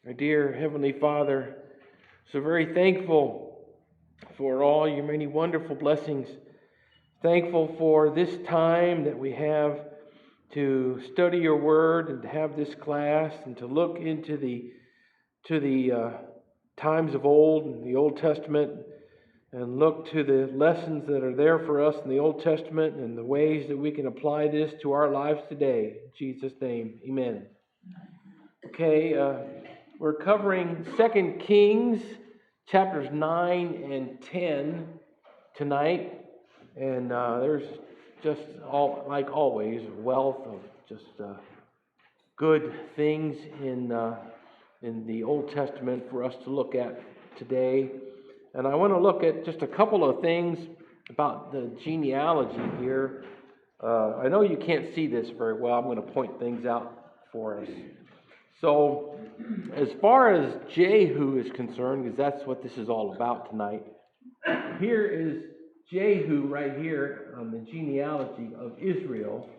Our dear Heavenly Father, so very thankful for all your many wonderful blessings. Thankful for this time that we have to study your word and to have this class and to look into the times of old and the Old Testament and look to the lessons that are there for us in the Old Testament and the ways that we can apply this to our lives today. In Jesus' name, amen. Okay, we're covering 2 Kings chapters 9 and 10 tonight. And there's just, like always, a wealth of just good things in the Old Testament for us to look at today. And I want to look at just a couple of things about the genealogy here. I know you can't see this very well. I'm going to point things out for us. So, as far as Jehu is concerned, because that's what this is all about tonight, here is Jehu right here on the genealogy of Israel.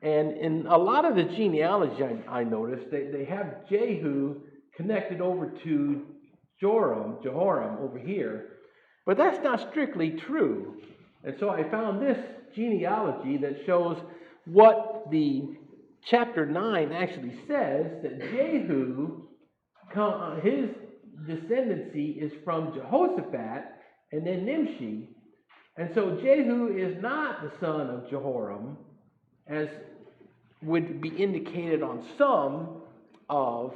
And in a lot of the genealogy I noticed, they have Jehu connected over to Jehoram over here. But that's not strictly true. And so I found this genealogy that shows what the chapter 9 actually says, that Jehu, his descendancy is from Jehoshaphat and then Nimshi. And so Jehu is not the son of Jehoram, as would be indicated on some of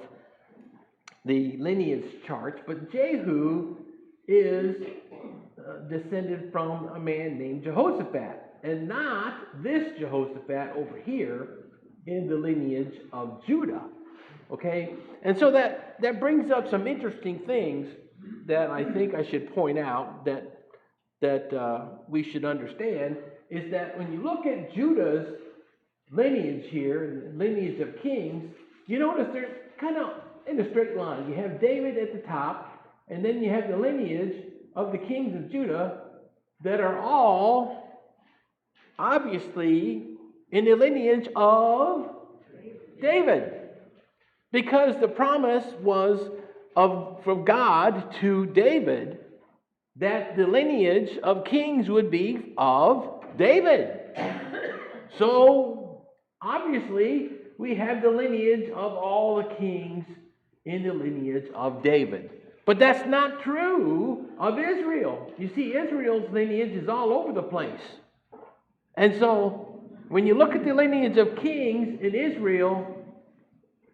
the lineage charts, but Jehu is descended from a man named Jehoshaphat, and not this Jehoshaphat over here in the lineage of Judah. Okay? And so that brings up some interesting things that I think I should point out that we should understand, is that when you look at Judah's lineage here, the lineage of kings, you notice they're kind of in a straight line. You have David at the top, and then you have the lineage of the kings of Judah that are all obviously in the lineage of David. Because the promise was from God to David that the lineage of kings would be of David. So, obviously, we have the lineage of all the kings in the lineage of David. But that's not true of Israel. You see, Israel's lineage is all over the place. And so, when you look at the lineage of kings in Israel,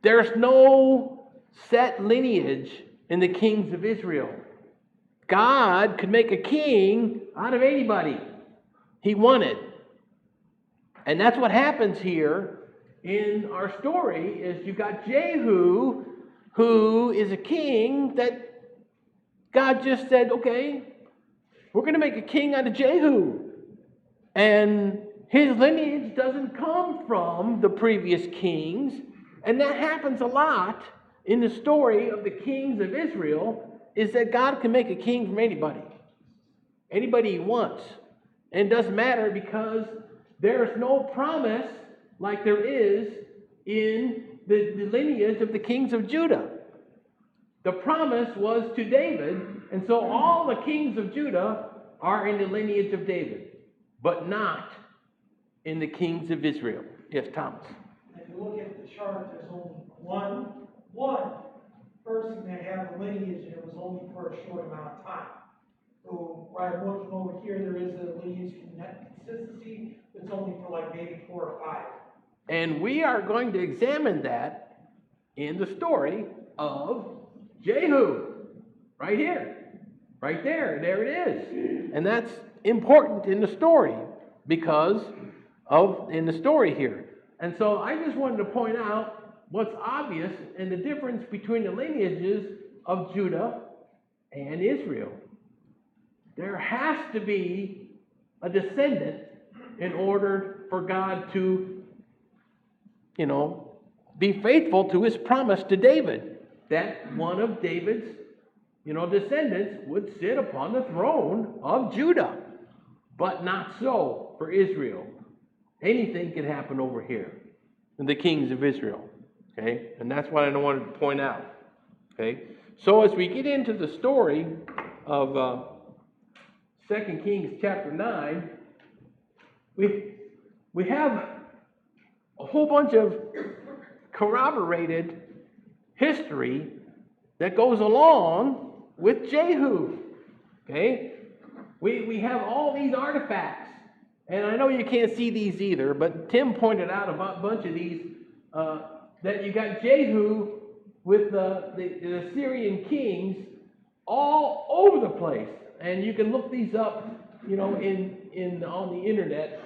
there's no set lineage in the kings of Israel. God could make a king out of anybody he wanted. And that's what happens here in our story, is you've got Jehu, who is a king that God just said, okay, we're going to make a king out of Jehu. And his lineage doesn't come from the previous kings. And that happens a lot in the story of the kings of Israel, is that God can make a king from anybody he wants. And it doesn't matter, because there's no promise like there is in the lineage of the kings of Judah. The promise was to David, and so all the kings of Judah are in the lineage of David, but not in the kings of Israel. Yes, Thomas. If you look at the chart, there's only one person that had the lineage, and it was only for a short amount of time. So, right, I'm looking over here, there is a lineage consistency, it's only for like maybe 4 or 5. And we are going to examine that in the story of Jehu. Right here. Right there. There it is. And that's important in the story, because in the story here. And so I just wanted to point out what's obvious and the difference between the lineages of Judah and Israel. There has to be a descendant in order for God to, be faithful to his promise to David, that one of David's, descendants would sit upon the throne of Judah. But not so for Israel. Anything can happen over here in the kings of Israel. Okay? And that's what I wanted to point out. Okay? So as we get into the story of 2 Kings chapter 9, we have a whole bunch of corroborated history that goes along with Jehu. Okay? We have all these artifacts. And I know you can't see these either, but Tim pointed out a bunch of these, that you got Jehu with the Syrian kings all over the place. And you can look these up, on the internet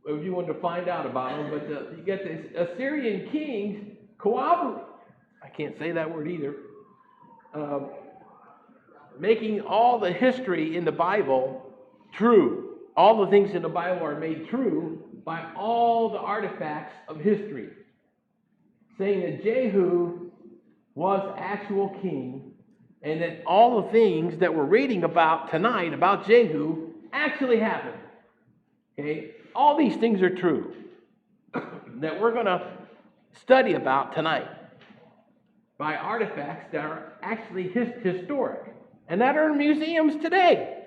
if you want to find out about them. But you get the Assyrian kings corroborate. I can't say that word either. Making all the history in the Bible true. All the things in the Bible are made true by all the artifacts of history. Saying that Jehu was actual king, and that all the things that we're reading about tonight about Jehu actually happened. Okay? All these things are true that we're going to study about tonight by artifacts that are actually historic and that are in museums today.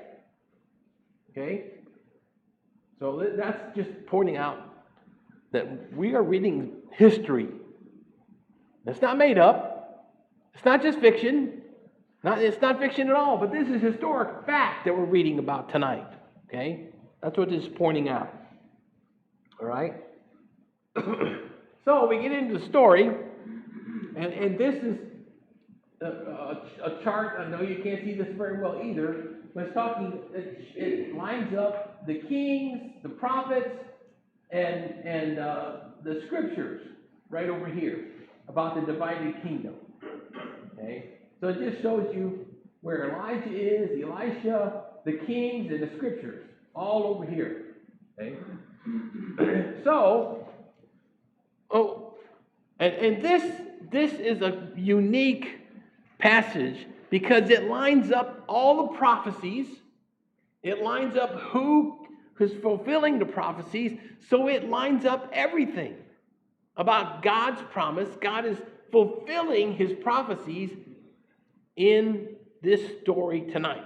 Okay? So that's just pointing out that we are reading history. It's not made up. It's not just fiction. It's not fiction at all, but this is historic fact that we're reading about tonight. Okay? That's what this is pointing out. All right? So we get into the story, and this is a chart. I know you can't see this very well either, but it's talking, it lines up the kings, the prophets, and the scriptures right over here about the divided kingdom. Okay? So it just shows you where Elijah is, Elisha, the kings, and the scriptures, all over here. Okay? So, and this is a unique passage because it lines up all the prophecies. It lines up who is fulfilling the prophecies. So it lines up everything about God's promise. God is fulfilling his prophecies in this story tonight.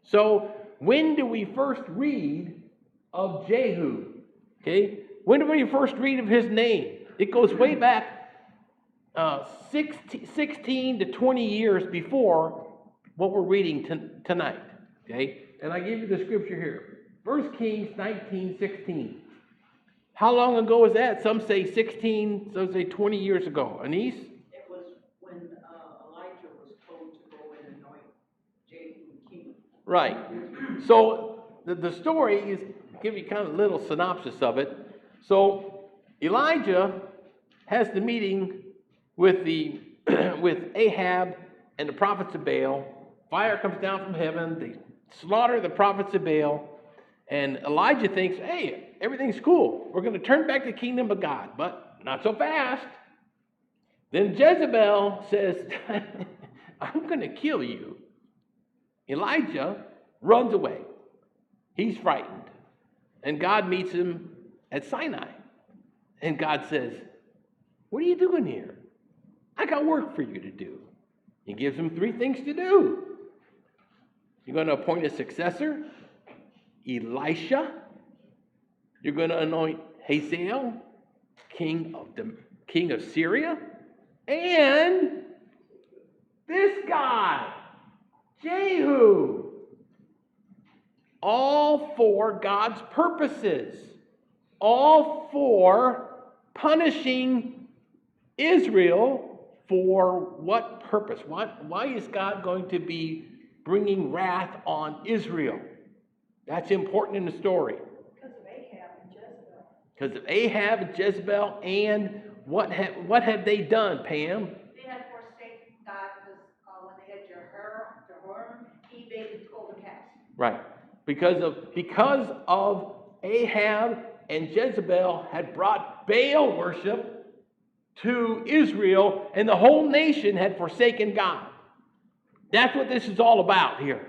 So when do we first read of Jehu? Okay? When do we first read of his name? It goes way back 16 to 20 years before what we're reading tonight. Okay? And I give you the scripture here. 1 Kings 19:16. How long ago was that? Some say 16, some say 20 years ago. Anise? It was when Elijah was told to go and anoint Jehu king. Right. So the story is, give you kind of a little synopsis of it. So Elijah has the meeting with with Ahab and the prophets of Baal. Fire comes down from heaven. They slaughter the prophets of Baal. And Elijah thinks, hey, everything's cool. We're going to turn back the kingdom of God. But not so fast. Then Jezebel says, I'm going to kill you. Elijah runs away. He's frightened. And God meets him at Sinai. And God says, what are you doing here? I got work for you to do. He gives him 3 things to do. You're going to appoint a successor, Elisha. You're going to anoint Hazael, king of Syria. And this guy, Jehu. All for God's purposes. All for punishing Israel for what purpose? Why is God going to be bringing wrath on Israel? That's important in the story. Because of Ahab and Jezebel. Because of Ahab and Jezebel, and what have they done, Pam? They had forsaken God when they had Jehoram, he made the golden calf. Right. Because of Ahab and Jezebel had brought Baal worship to Israel, and the whole nation had forsaken God. That's what this is all about here.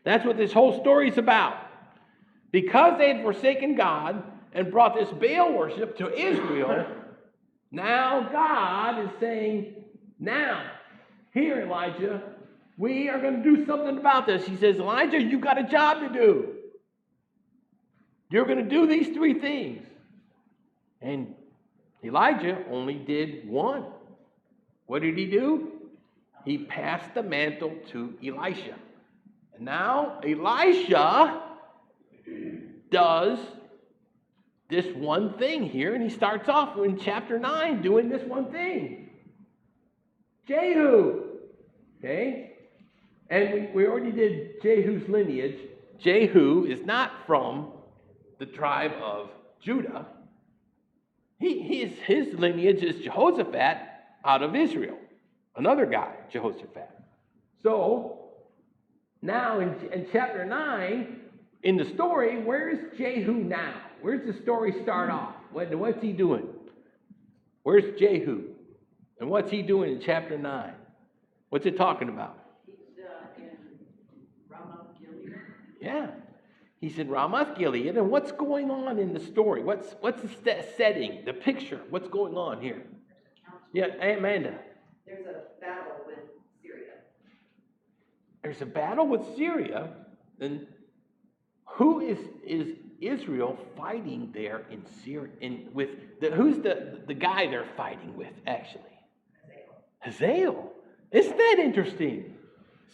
That's what this whole story is about. Because they had forsaken God and brought this Baal worship to Israel, now God is saying, now, here, Elijah, we are going to do something about this. He says, Elijah, you've got a job to do. You're going to do these 3 things. And Elijah only did one. What did he do? He passed the mantle to Elisha. And now Elisha does this one thing here, and he starts off in chapter 9 doing this one thing. Jehu. Okay? And we already did Jehu's lineage. Jehu is not from the tribe of Judah. His lineage is Jehoshaphat out of Israel. Another guy, Jehoshaphat. So, now in chapter 9, in the story, where's Jehu now? Where's the story start off? What's he doing? Where's Jehu? And what's he doing in chapter 9? What's it talking about? He's in Ramoth Gilead. Yeah. He's in Ramoth Gilead. And what's going on in the story? What's the setting, the picture? What's going on here? Yeah, Amanda. There's a battle with Syria. There's a battle with Syria. And who is Israel fighting there in Syria? Who's the guy they're fighting with, actually? Hazael. Isn't that interesting?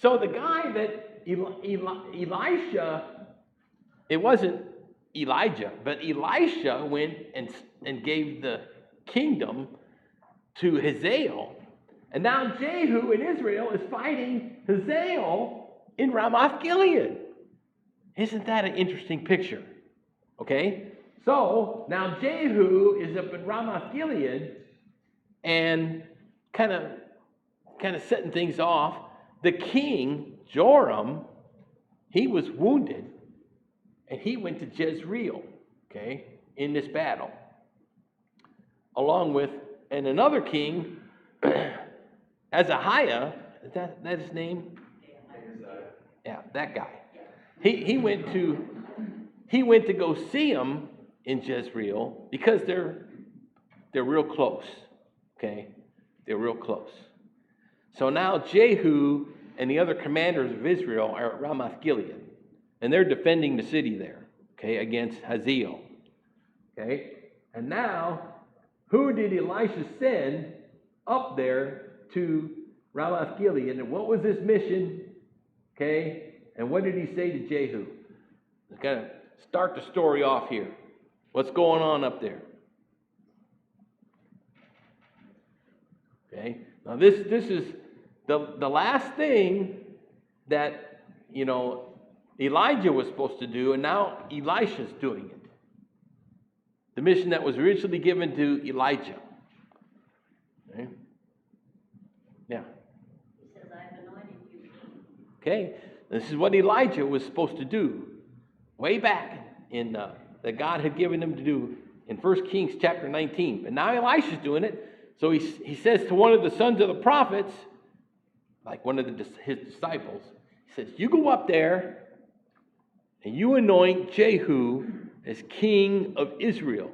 So the guy that Elisha, it wasn't Elijah, but Elisha went and gave the kingdom to Hazael. And now Jehu in Israel is fighting Hazael in Ramoth Gilead. Isn't that an interesting picture? Okay? So now Jehu is up in Ramoth Gilead and kind of setting things off. The king, Joram, he was wounded and he went to Jezreel, okay, in this battle. Along with, and another king, Azariah, is that his name? Yeah, that guy. He went to go see him in Jezreel because they're real close. Okay? They're real close. So now Jehu and the other commanders of Israel are at Ramoth Gilead. And they're defending the city there, okay, against Hazael. Okay? And now, who did Elisha send up there to Ramoth Gilead? And what was his mission? Okay? And what did he say to Jehu? Let's kind of start the story off here. What's going on up there? Okay? Now this is the last thing that, Elijah was supposed to do, and now Elisha's doing it. The mission that was originally given to Elijah. Okay? Yeah. He says, I've anointed you. Okay? This is what Elijah was supposed to do way back in that God had given him to do in 1 Kings chapter 19. But now Elisha's doing it. So he says to one of the sons of the prophets, like one of his disciples, he says, you go up there and you anoint Jehu as king of Israel.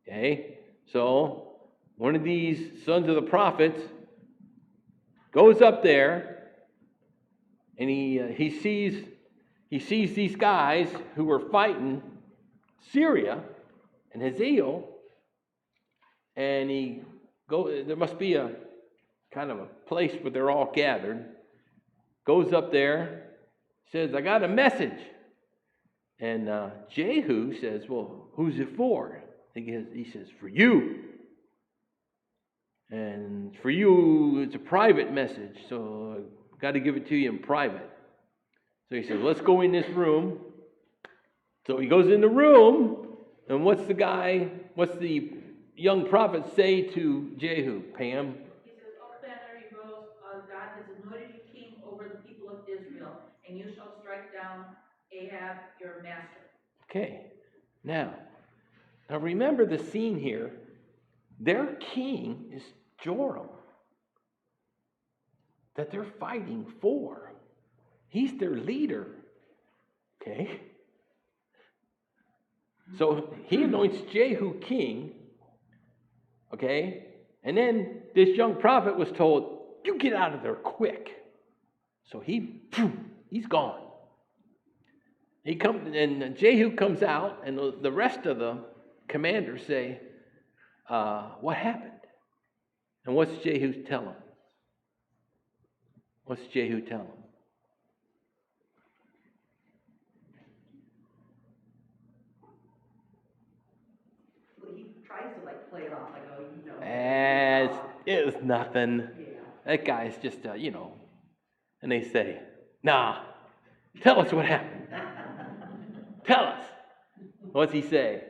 Okay? So one of these sons of the prophets goes up there and he sees these guys who were fighting Syria and Hazael, and there must be a kind of a place where they're all gathered. Goes up there, says, I got a message. And Jehu says, well, who's it for? He says, for you. And for you, it's a private message, so I've got to give it to you in private. So he says, let's go in this room. So he goes in the room, and what's the young prophet say to Jehu, Pam? He says, up banner he goes, God has anointed you king over the people of Israel, and you shall strike down Ahab, your master. Okay. Now remember the scene here. Their king is Joram, that they're fighting for. He's their leader. Okay? So he anoints Jehu king. Okay? And then this young prophet was told, you get out of there quick. So he's gone. He comes, and Jehu comes out, and the rest of the commanders say, what happened? And what's Jehu tell him? What's Jehu tell him? He tries to play it off like, oh, you know. It was nothing. Yeah. That guy's just, And they say, nah, tell us what happened. Tell us. What's he say?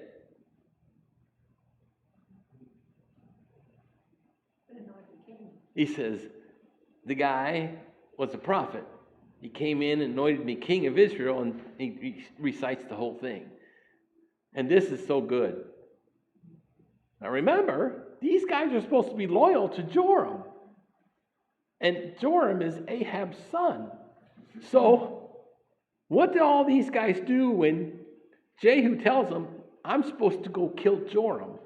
He says, the guy was a prophet. He came in and anointed me king of Israel, and he recites the whole thing. And this is so good. Now remember, these guys are supposed to be loyal to Joram. And Joram is Ahab's son. So, what do all these guys do when Jehu tells them, I'm supposed to go kill Joram?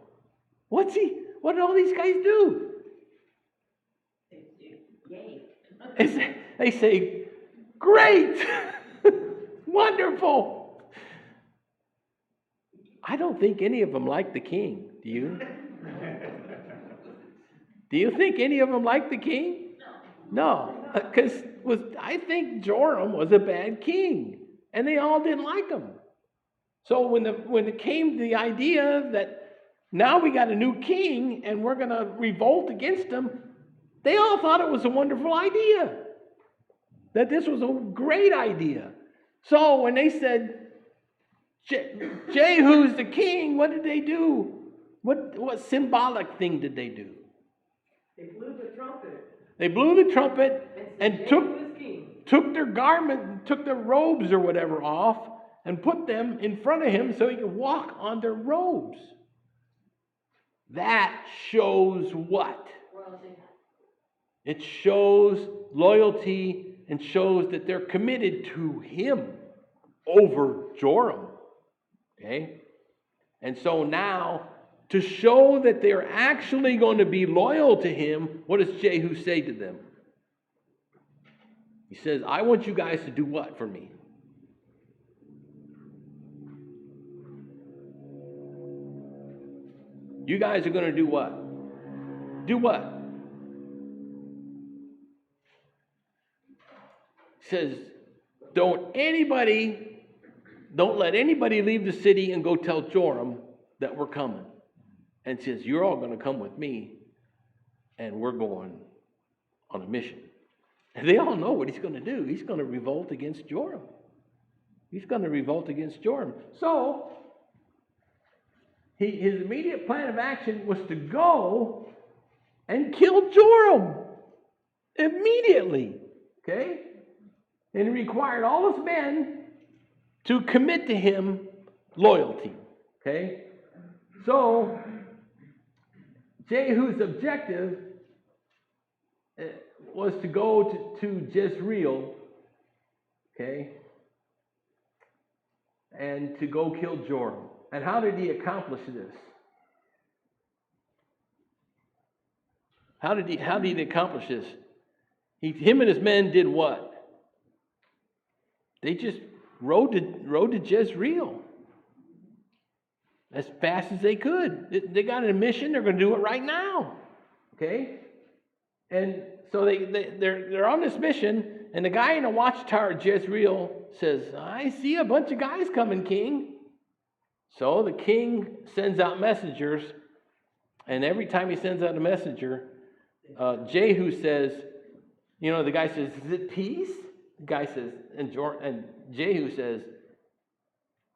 What did all these guys do? Yay. They say, great! Wonderful! I don't think any of them like the king. Do you? Do you think any of them like the king? No, because I think Joram was a bad king, and they all didn't like him. So when it came to the idea that now we got a new king and we're going to revolt against him, they all thought it was a wonderful idea. That this was a great idea. So when they said, Jehu's the king, what did they do? What symbolic thing did they do? They blew the trumpet. They blew the trumpet and took took their garment, took their robes or whatever off, and put them in front of him so he could walk on their robes. That shows what? Royalty. It shows loyalty and shows that they're committed to him over Joram. Okay? And so now, to show that they're actually going to be loyal to him, what does Jehu say to them? He says, I want you guys to do what for me? You guys are going to do what? Do what? He says, don't let anybody leave the city and go tell Joram that we're coming. And says, you're all going to come with me, and we're going on a mission. And they all know what he's going to do. He's going to revolt against Joram. He's going to revolt against Joram. So, his immediate plan of action was to go and kill Joram immediately. Okay? And he required all his men to commit to him loyalty. Okay? So, Jehu's objective was to go to Jezreel, okay, and to go kill Joram. And how did he accomplish this? How did he accomplish this? Him and his men did what? They just rode to Jezreel as fast as they could. They got a mission. They're going to do it right now. Okay? And so they're on this mission, and the guy in the watchtower at Jezreel says, I see a bunch of guys coming, king. So the king sends out messengers, and every time he sends out a messenger, Jehu says, the guy says, is it peace? The guy says, and Jehu says,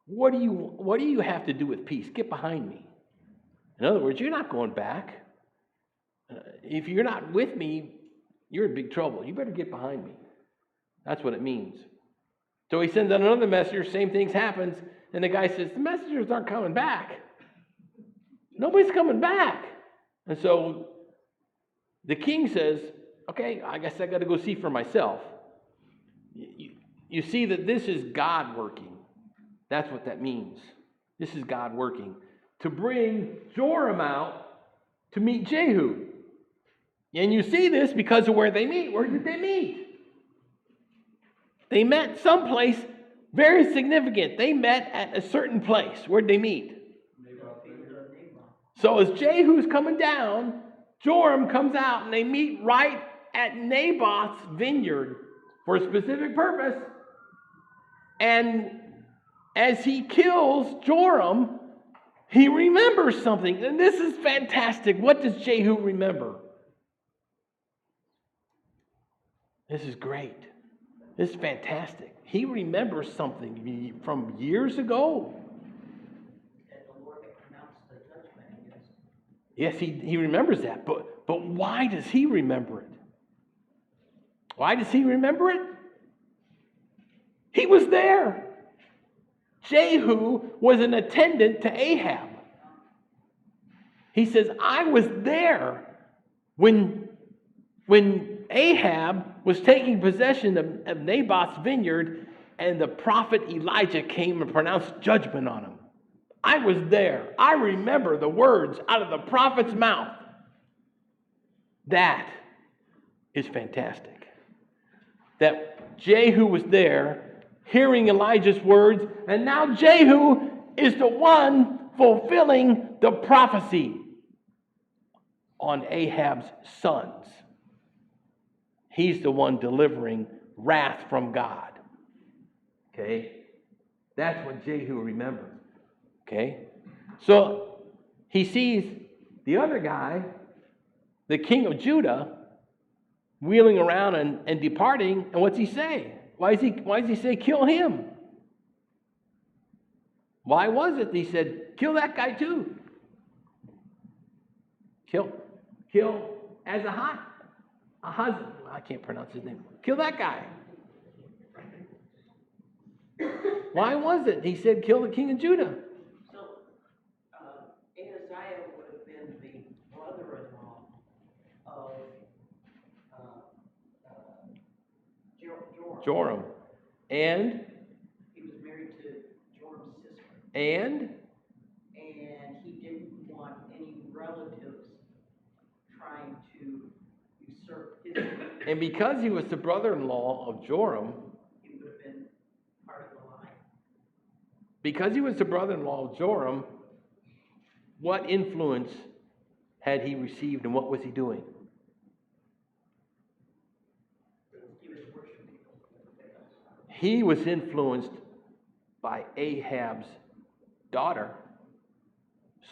what do you have to do with peace? Get behind me. In other words, you're not going back. If you're not with me, you're in big trouble. You better get behind me. That's what it means. So he sends out another messenger, same thing happens, and the guy says, the messengers aren't coming back. Nobody's coming back. And so the king says, okay, I guess I got to go see for myself. You see that this is God working. That's what that means. This is God working to bring Joram out to meet Jehu. And you see this because of where they meet. Where did they meet? They met someplace very significant. They met at a certain place. Where did they meet? So as Jehu's coming down, Joram comes out and they meet right at Naboth's vineyard for a specific purpose. And as he kills Joram, he remembers something. And this is fantastic. What does Jehu remember? This is great. This is fantastic. He remembers something from years ago. That the Lord had pronounced the judgment against him. Yes, he remembers that. But why does he remember it? Why does he remember it? He was there. Jehu was an attendant to Ahab. He says, I was there when Ahab was taking possession of Naboth's vineyard and the prophet Elijah came and pronounced judgment on him. I was there. I remember the words out of the prophet's mouth. That is fantastic. That Jehu was there hearing Elijah's words, and now Jehu is the one fulfilling the prophecy on Ahab's sons. He's the one delivering wrath from God. Okay? That's what Jehu remembers. Okay? So he sees the other guy, the king of Judah, wheeling around and departing, and what's he say? Why does he say kill him? Why was it he said kill that guy too? Kill Azahah. I can't pronounce his name. Kill that guy. Why was it he said kill the king of Judah? So, Ahaziah would have been the brother-in-law of Joram. Joram. And He was married to Joram's sister. And he didn't want any relatives trying to usurp his name. and because he was the brother-in-law of Joram, He would have been part of the line. because he was the brother-in-law of Joram, what influence had he received and what was he doing? He was worshiping. He was influenced by Ahab's daughter.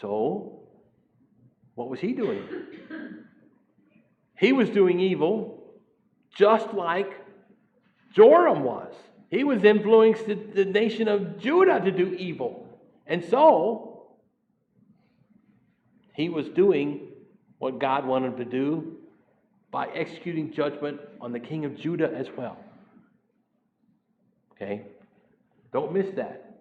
So, what was he doing? He was doing evil just like Joram was. He was influencing the nation of Judah to do evil. And so, he was doing what God wanted him to do by executing judgment on the king of Judah as well. Okay? Don't miss that.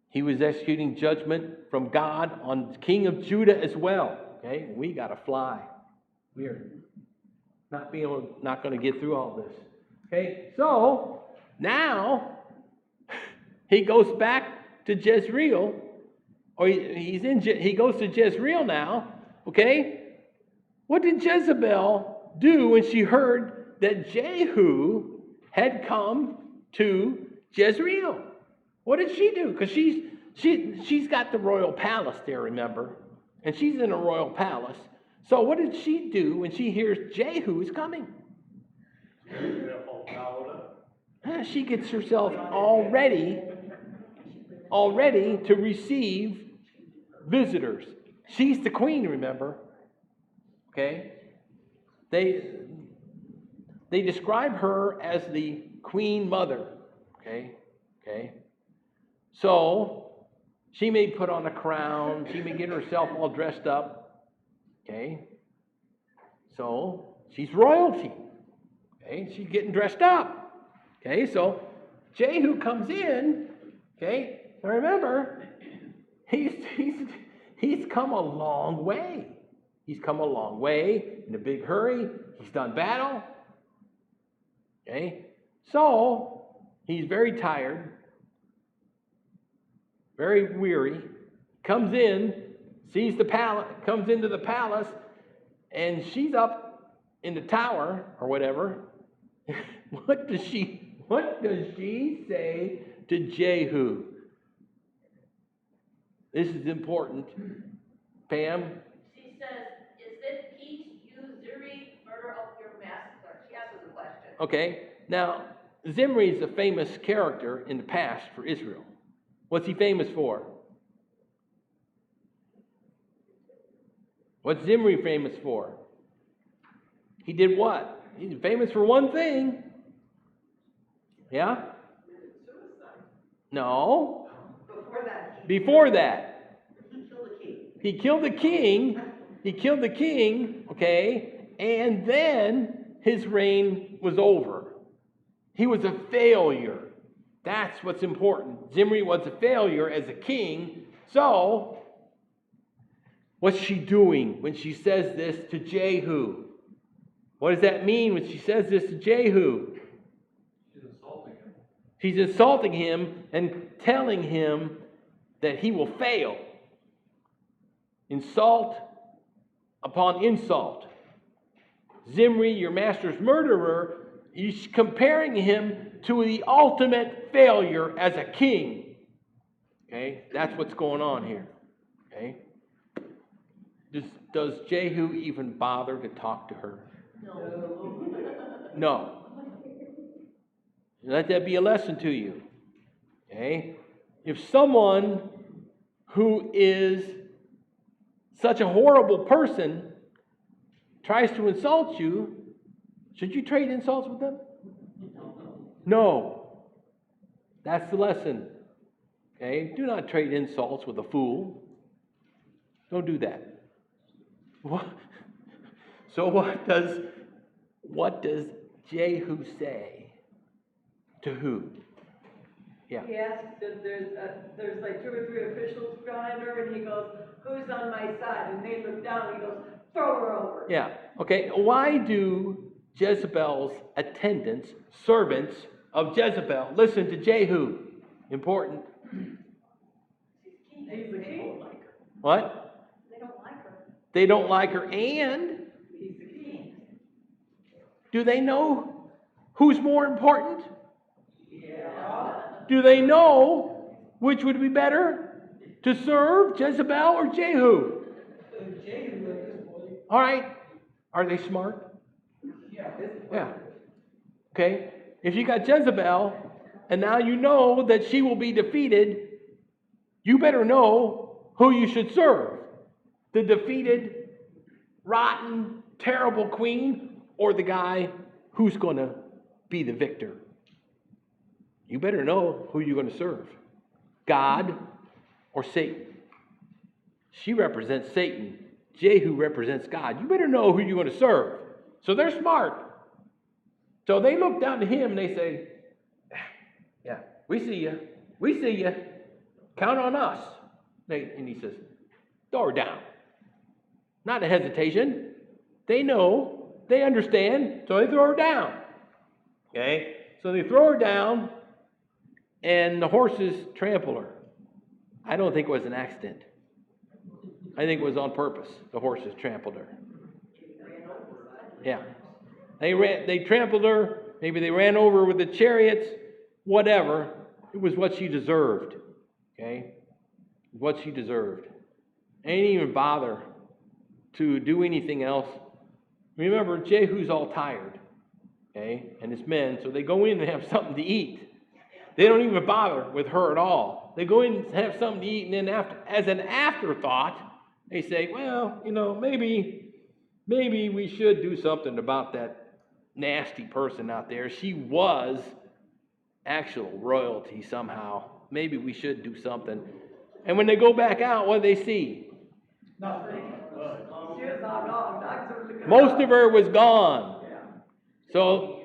He was executing judgment from God on the king of Judah as well. Okay? We got to fly. We are not going to get through all this. Okay? So, now he goes back to Jezreel, or he goes to Jezreel now. Okay? What did Jezebel do when she heard that Jehu had come to Jezreel? What did she do? Because she's got the royal palace there, remember? And she's in a royal palace. So what did she do when she hears Jehu is coming? She gets herself all ready to receive visitors. She's the queen, remember? Okay? They describe her as the queen mother. Okay? So, she may put on a crown. She may get herself all dressed up. Okay? So, she's royalty. Okay? She's getting dressed up. Okay? So, Jehu comes in. Okay? Now remember, he's come a long way. He's come a long way in a big hurry. He's done battle. Okay? So, he's very tired, very weary, comes in, sees the palace, comes into the palace, and she's up in the tower or whatever. What does she say to Jehu? This is important. Pam? She says, "Is it peace, you Zimri, murder of your master?" She asks us a question. Okay. Now, Zimri is a famous character in the past for Israel. What's he famous for? What's Zimri famous for? He did what? He's famous for one thing. Yeah? No. Before that. He killed the king. He killed the king, okay? And then his reign was over. He was a failure. That's what's important. Zimri was a failure as a king. So, what's she doing when she says this to Jehu? What does that mean when she says this to Jehu? She's insulting him. She's insulting him and telling him that he will fail. Insult upon insult. Zimri, your master's murderer, he's comparing him to the ultimate failure as a king. Okay? That's what's going on here. Okay? Does Jehu even bother to talk to her? No. Let that be a lesson to you. Okay? If someone who is such a horrible person tries to insult you, should you trade insults with them? No. That's the lesson. Okay? Do not trade insults with a fool. Don't do that. What? So what does Jehu say to who? Yeah. He asks that there's like 2 or 3 officials behind her, and he goes, "Who's on my side?" And they look down, and he goes, "Throw her over." Yeah. Okay. Why do Jezebel's attendants, servants of Jezebel, listen to Jehu? Important. He's the king. What? They don't like her. They don't like her, and He's the king. do they know who's more important? Yeah. Do they know which would be better to serve, Jezebel or Jehu? Jehu at this point. All right. Are they smart? Yeah. Yeah. Okay. If you got Jezebel, and now you know that she will be defeated, you better know who you should serve. The defeated, rotten, terrible queen, or the guy who's going to be the victor. You better know who you're going to serve. God or Satan. She represents Satan. Jehu represents God. You better know who you're going to serve. So they're smart. So they look down to him and they say, "Yeah, we see you. We see you. Count on us." And he says, "Throw her down." Not a hesitation. They know. They understand. So they throw her down. Okay? So they throw her down and the horses trample her. I don't think it was an accident. I think it was on purpose. The horses trampled her. Yeah. They trampled her. Maybe they ran over with the chariots. Whatever. It was what she deserved. Okay? What she deserved. They didn't even bother to do anything else. Remember, Jehu's all tired. Okay? And his men. So they go in and have something to eat. They don't even bother with her at all. They go in and have something to eat, and then as an afterthought, they say, "Well, maybe we should do something about that nasty person out there. She was actual royalty somehow. Maybe we should do something." And when they go back out, what do they see? Nothing. She was all gone. Dogs are looking Most of her was gone. So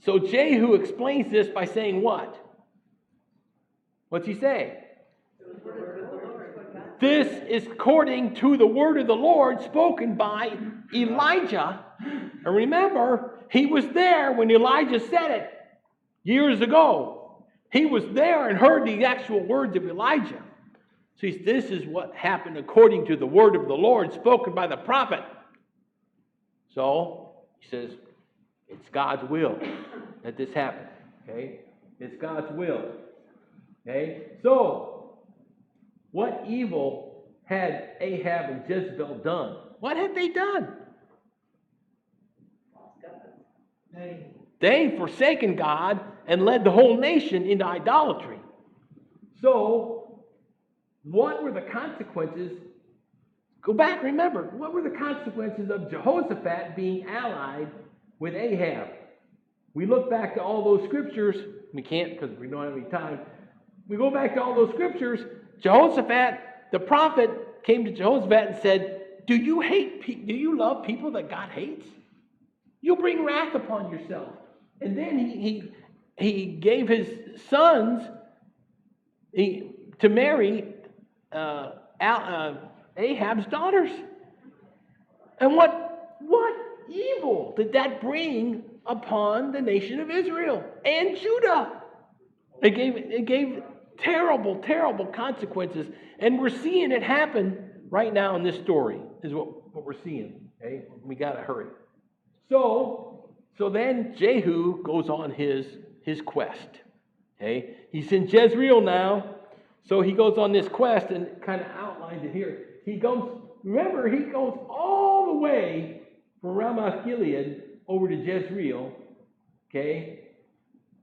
Jehu explains this by saying what? What's he say? This is according to the word of the Lord spoken by Elijah. And remember, he was there when Elijah said it years ago. He was there and heard the actual words of Elijah. So this is what happened according to the word of the Lord spoken by the prophet. So he says, it's God's will that this happen. Okay? It's God's will. Okay? So, what evil had Ahab and Jezebel done? What had they done? They forsaken God and led the whole nation into idolatry. So, what were the consequences? Go back, remember, what were the consequences of Jehoshaphat being allied with Ahab? We look back to all those scriptures. We can't because we don't have any time. We go back to all those scriptures. Jehoshaphat, the prophet, came to Jehoshaphat and said, do you love people that God hates? You'll bring wrath upon yourself. And then he gave his sons to marry Ahab's daughters. And what evil did that bring upon the nation of Israel and Judah? It gave terrible, terrible consequences. And we're seeing it happen right now in this story, is what we're seeing. Okay? We got to hurry. So then Jehu goes on his quest. Okay? He's in Jezreel now. So he goes on this quest and kind of outlines it here. He goes all the way from Ramoth Gilead over to Jezreel. Okay?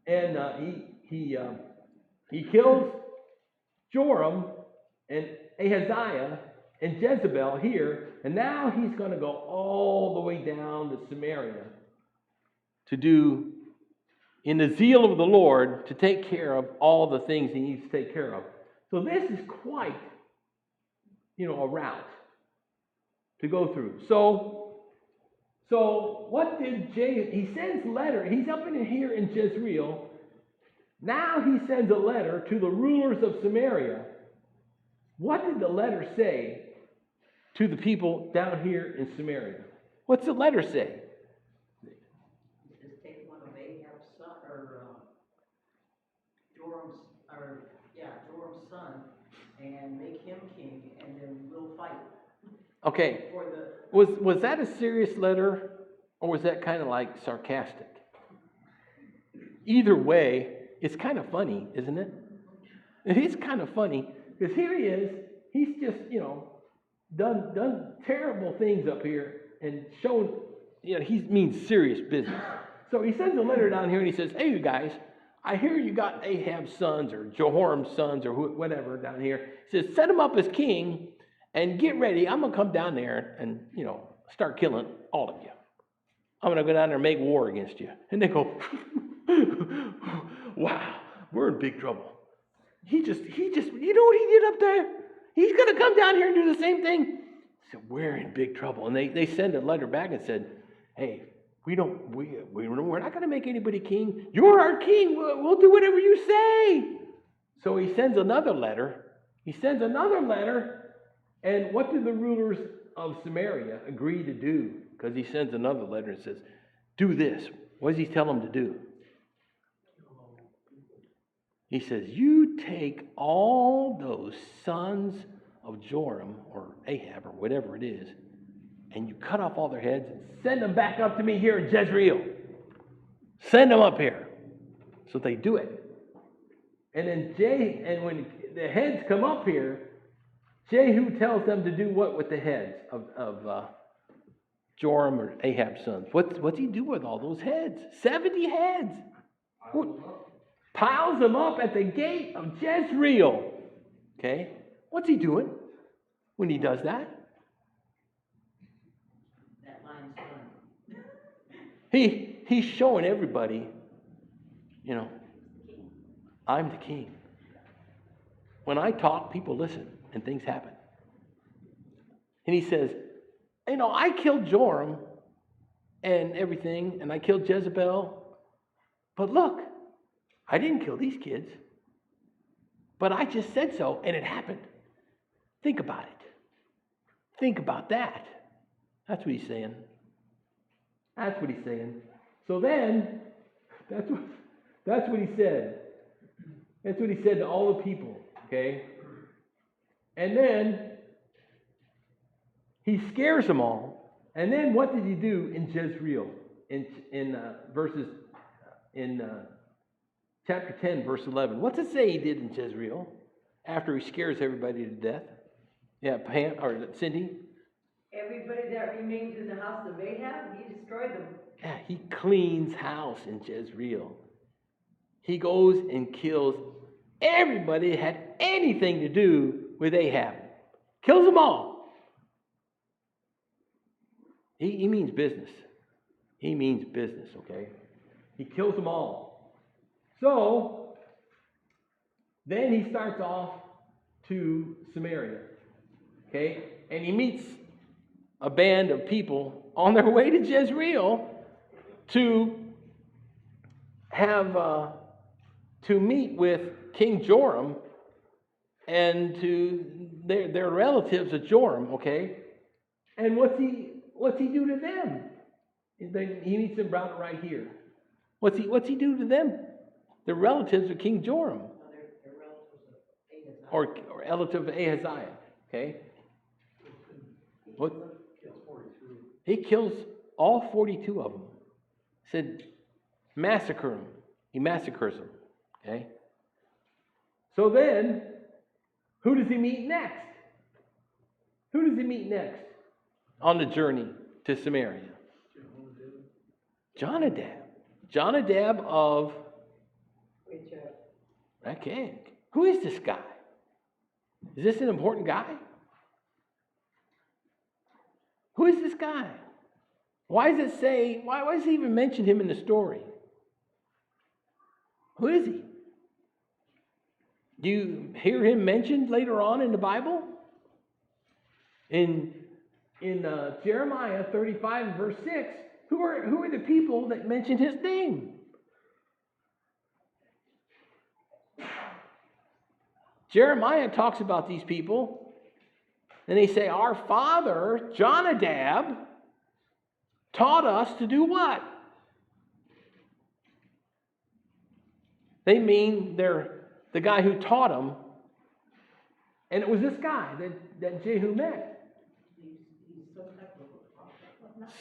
And he kills Joram and Ahaziah and Jezebel here. And now he's going to go all the way down to Samaria to do, in the zeal of the Lord, to take care of all the things he needs to take care of. So this is quite, a route to go through. So what did he sends letter. He's up in here in Jezreel. Now he sends a letter to the rulers of Samaria. What did the letter say to the people down here in Samaria? What's the letter say? Just take one of Ahab's son, Joram's son, and make him king, and then we'll fight. Okay. Was that a serious letter, or was that kind of like sarcastic? Either way, it's kind of funny, isn't it? It is kind of funny, because here he is. He's just, done terrible things up here and shown, he means serious business. So he sends a letter down here and he says, hey, you guys, I hear you got Ahab's sons or Jehoram's sons or whatever down here. He says, set them up as king and get ready. I'm going to come down there and, start killing all of you. I'm going to go down there and make war against you. And they go, wow, we're in big trouble. He just, you know what he did up there? He's going to come down here and do the same thing. He said, we're in big trouble. And they send a letter back and said, hey, we're not going to make anybody king. You're our king. We'll do whatever you say. So he sends another letter. And what did the rulers of Samaria agree to do? Because he sends another letter and says, do this. What does he tell them to do? He says, you take all those sons of Joram or Ahab or whatever it is, and you cut off all their heads and send them back up to me here in Jezreel. Send them up here. So they do it. And then when the heads come up here, Jehu tells them to do what with the heads of Joram or Ahab's sons? What's he do with all those heads? 70 heads. Piles them up at the gate of Jezreel. Okay? What's he doing when he does that? That line's fun. He's showing everybody, I'm the king. When I talk, people listen and things happen. And he says, I killed Joram and everything, and I killed Jezebel. But look, I didn't kill these kids. But I just said so, and it happened. Think about it. Think about that. That's what he's saying. So then, that's what he said. That's what he said to all the people, okay? And then he scares them all, And then what did he do in Jezreel? In chapter 10, verse 11. What's it say he did in Jezreel after he scares everybody to death? Yeah, Pam or Cindy. Everybody that remained in the house of Ahab, he destroyed them. Yeah, he cleans house in Jezreel. He goes and kills everybody that had anything to do with Ahab. Kills them all. He means business. He means business, okay? He kills them all. So, then he starts off to Samaria, okay? And he meets a band of people on their way to Jezreel to have to meet with King Joram and to their relatives of Joram, okay? And what's he do to them? He meets them right here. What's he do to them? The relatives of King Joram. Or relative of Ahaziah, okay? What? He kills all 42 of them. He said, massacre them. He massacres them, okay? So then, who does he meet next? Who does he meet next on the journey to Samaria? Jonadab. Jonadab of okay. Who is this guy? Is this an important guy? Who is this guy? Why does he even mention him in the story? Who is he? Do you hear him mentioned later on in the Bible? In Jeremiah 35 and verse 6, who are the people that mention his name? Jeremiah talks about these people, and they say, our father, Jonadab, taught us to do what? They mean they're the guy who taught them, and it was this guy that Jehu met.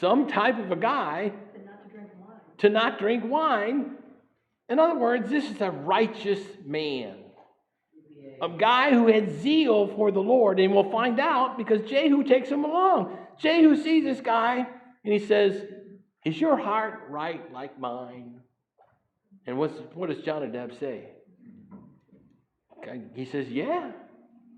Some type of a guy to not drink wine. In other words, this is a righteous man. A guy who had zeal for the Lord, and we'll find out because Jehu takes him along. Jehu sees this guy, and he says, is your heart right like mine? And what does Jonadab say? Okay, he says, yeah.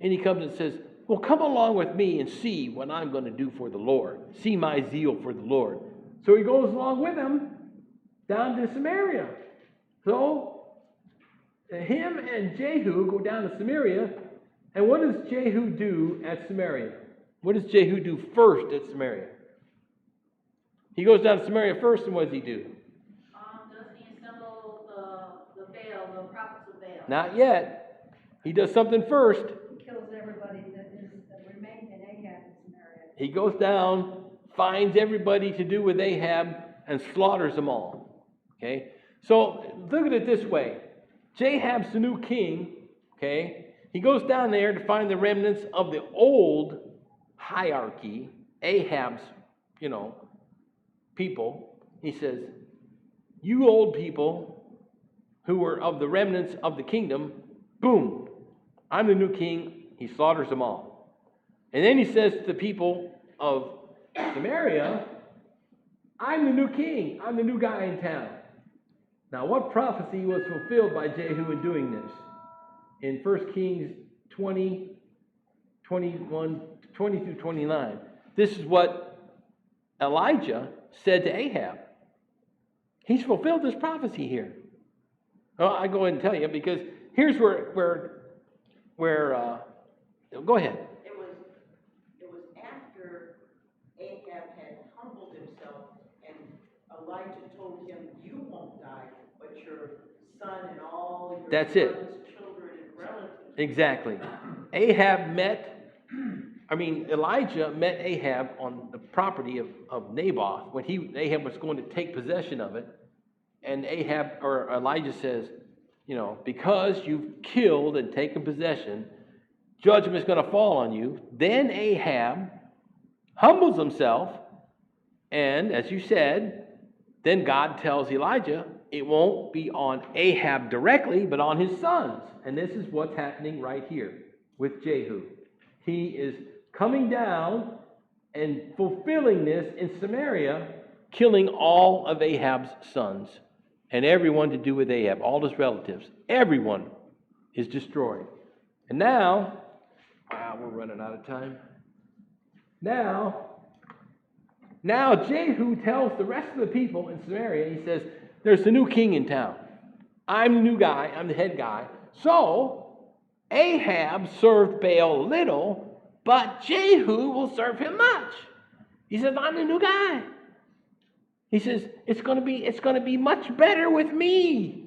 And he comes and says, well, come along with me and see what I'm going to do for the Lord. See my zeal for the Lord. So he goes along with him down to Samaria. So him and Jehu go down to Samaria. And what does Jehu do at Samaria? What does Jehu do first at Samaria? He goes down to Samaria first, and what does he do? Doesn't he assemble the Baal, the prophets of Baal? Not yet. He does something first. He kills everybody that remained in Ahab in Samaria. He goes down, finds everybody to do with Ahab, and slaughters them all. Okay? So look at it this way. Jehab's the new king. Okay? He goes down there to find the remnants of the old hierarchy, Ahab's, people. He says, you old people who were of the remnants of the kingdom, boom, I'm the new king. He slaughters them all. And then he says to the people of Samaria, I'm the new king. I'm the new guy in town. Now, what prophecy was fulfilled by Jehu in doing this? In 1 Kings 20, 21, 20 through 29. This is what Elijah said to Ahab. He's fulfilled this prophecy here. Well, I go ahead and tell you because here's where go ahead. It was after Ahab had humbled himself, and Elijah told him, you won't die, but your son and all your That's it. sons, children, and relatives. Exactly. Elijah met Ahab on the property of Naboth when Ahab was going to take possession of it. And Elijah says, because you've killed and taken possession, judgment is going to fall on you. Then Ahab humbles himself And as you said, then God tells Elijah it won't be on Ahab directly, but on his sons. And this is what's happening right here with Jehu. He is coming down and fulfilling this in Samaria, killing all of Ahab's sons and everyone to do with Ahab, all his relatives. Everyone is destroyed. And now, wow, we're running out of time. Now Jehu tells the rest of the people in Samaria, he says, there's a new king in town. I'm the new guy. I'm the head guy. So Ahab served Baal little, but Jehu will serve him much. He says, I'm the new guy. He says, it's going to be much better with me.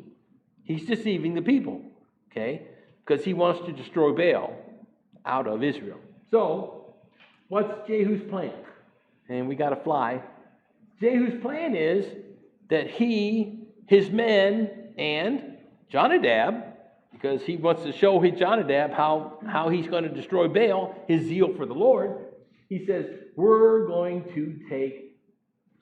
He's deceiving the people, okay? Because he wants to destroy Baal out of Israel. So, what's Jehu's plan? And we got to fly. Jehu's plan is that his men, and Jonadab, because he wants to show his Jonadab how he's going to destroy Baal, his zeal for the Lord. He says, we're going to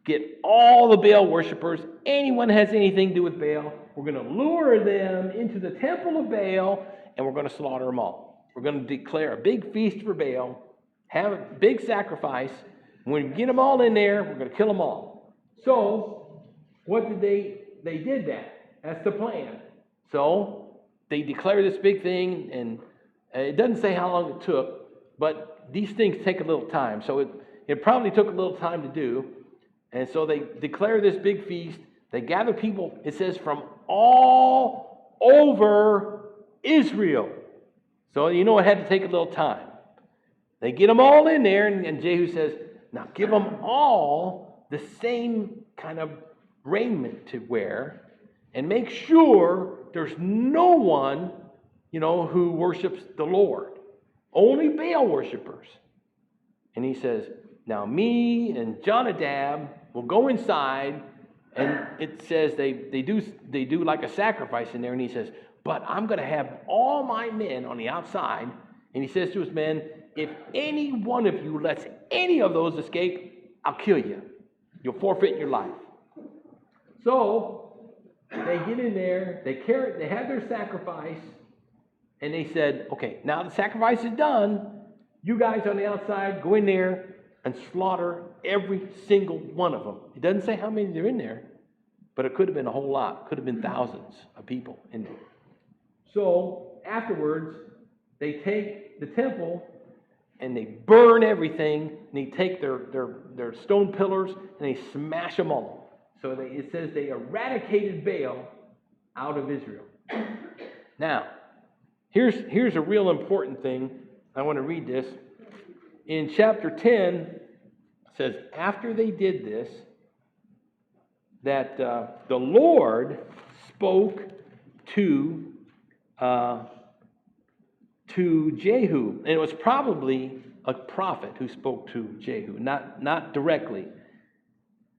get all the Baal worshipers, anyone has anything to do with Baal, we're going to lure them into the temple of Baal, and we're going to slaughter them all. We're going to declare a big feast for Baal, have a big sacrifice. When we get them all in there, we're going to kill them all. So, what did they did that. That's the plan. So, they declare this big thing, and it doesn't say how long it took, but these things take a little time. So, it probably took a little time to do. And so they declare this big feast. They gather people, it says, from all over Israel. So, it had to take a little time. They get them all in there, and Jehu says, now give them all the same kind of raiment to wear, and make sure there's no one, who worships the Lord. Only Baal worshipers. And he says, now me and Jonadab will go inside, and it says they do like a sacrifice in there, and he says, but I'm going to have all my men on the outside. And he says to his men, if any one of you lets any of those escape, I'll kill you. You'll forfeit your life. So they get in there, they have their sacrifice, and they said, okay, now the sacrifice is done. You guys on the outside, go in there and slaughter every single one of them. It doesn't say how many are in there, but it could have been a whole lot. It could have been thousands of people in there. So afterwards, they take the temple and they burn everything, and they take their stone pillars and they smash them all. So it says they eradicated Baal out of Israel. Now, here's a real important thing. I want to read this. In chapter 10, it says, after they did this, that the Lord spoke to Jehu, and it was probably a prophet who spoke to Jehu, not directly.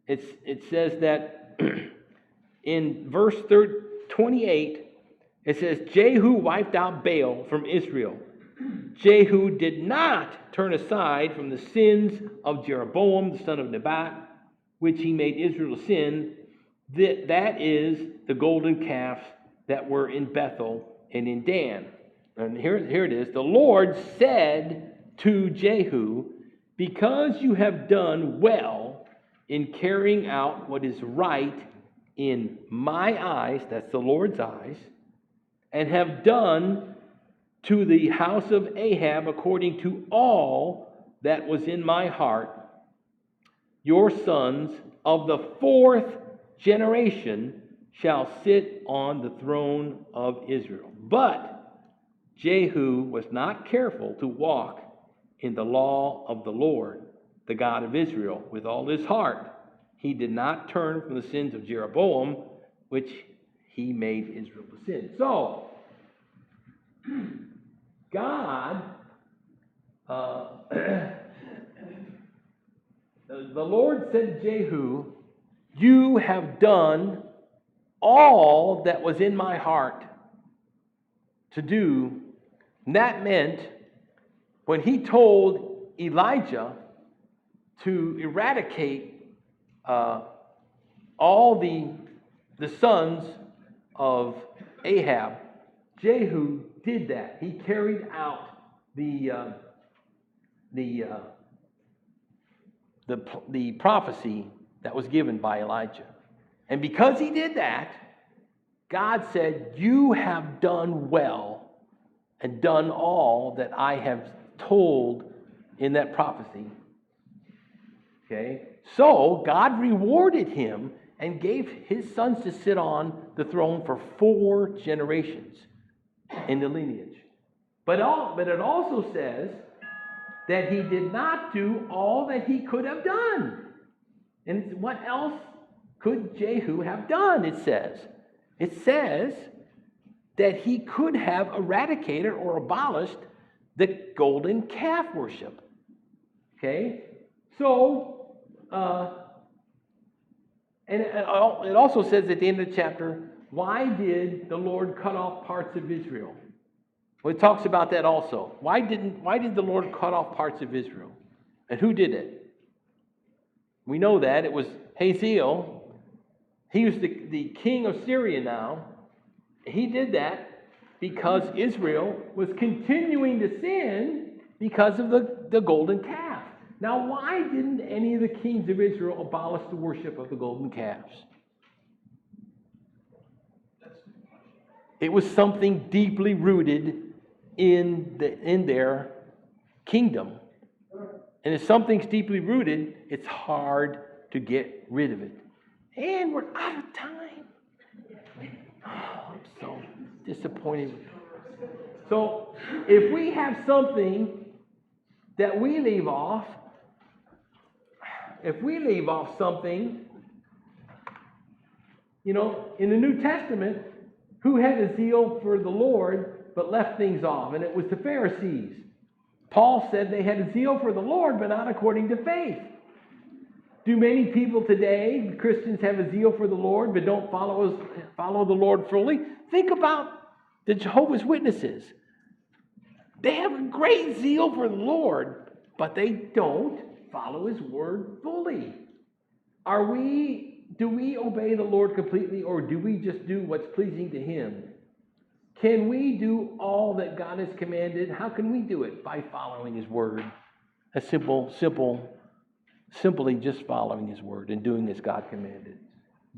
It says that in verse 28, it says, Jehu wiped out Baal from Israel. Jehu did not turn aside from the sins of Jeroboam, the son of Nebat, which he made Israel sin. That is the golden calves that were in Bethel and in Dan. And here it is. The Lord said to Jehu, because you have done well in carrying out what is right in my eyes, that's the Lord's eyes, and have done to the house of Ahab according to all that was in my heart, your sons of the fourth generation shall sit on the throne of Israel. But Jehu was not careful to walk in the law of the Lord, the God of Israel, with all his heart. He did not turn from the sins of Jeroboam, which he made Israel to sin. So, God, the Lord said to Jehu, you have done all that was in my heart to do. And that meant when he told Elijah to eradicate all the sons of Ahab, Jehu did that. He carried out the prophecy that was given by Elijah. And because he did that, God said, you have done well and done all that I have told in that prophecy. Okay? So God rewarded him and gave his sons to sit on the throne for 4 generations in the lineage. But it also says that he did not do all that he could have done. And what else could Jehu have done, it says? It says that he could have eradicated or abolished the golden calf worship. Okay? So, and it also says at the end of the chapter, why did the Lord cut off parts of Israel? Well, it talks about that also. Why did the Lord cut off parts of Israel? And who did it? We know that. It was Hazael. He was the king of Syria now. He did that because Israel was continuing to sin because of the golden calf. Now, why didn't any of the kings of Israel abolish the worship of the golden calves? It was something deeply rooted in their kingdom. And if something's deeply rooted, it's hard to get rid of it. And we're out of time. Oh, I'm so disappointed. So if we have something that we leave off, something, in the New Testament, who had a zeal for the Lord but left things off? And it was the Pharisees. Paul said they had a zeal for the Lord but not according to faith. Do many people today, Christians, have a zeal for the Lord but don't follow the Lord fully? Think about the Jehovah's Witnesses. They have a great zeal for the Lord, but they don't follow His word fully. Do we obey the Lord completely, or do we just do what's pleasing to Him? Can we do all that God has commanded? How can we do it? By following His word. A simply just following His word and doing as God commanded.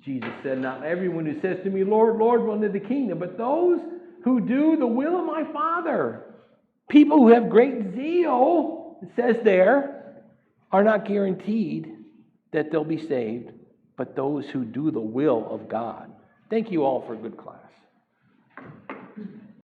Jesus said, not everyone who says to me, Lord, Lord, will enter the kingdom, but those who do the will of my Father. People who have great zeal, it says there, are not guaranteed that they'll be saved, but those who do the will of God. Thank you all for a good class.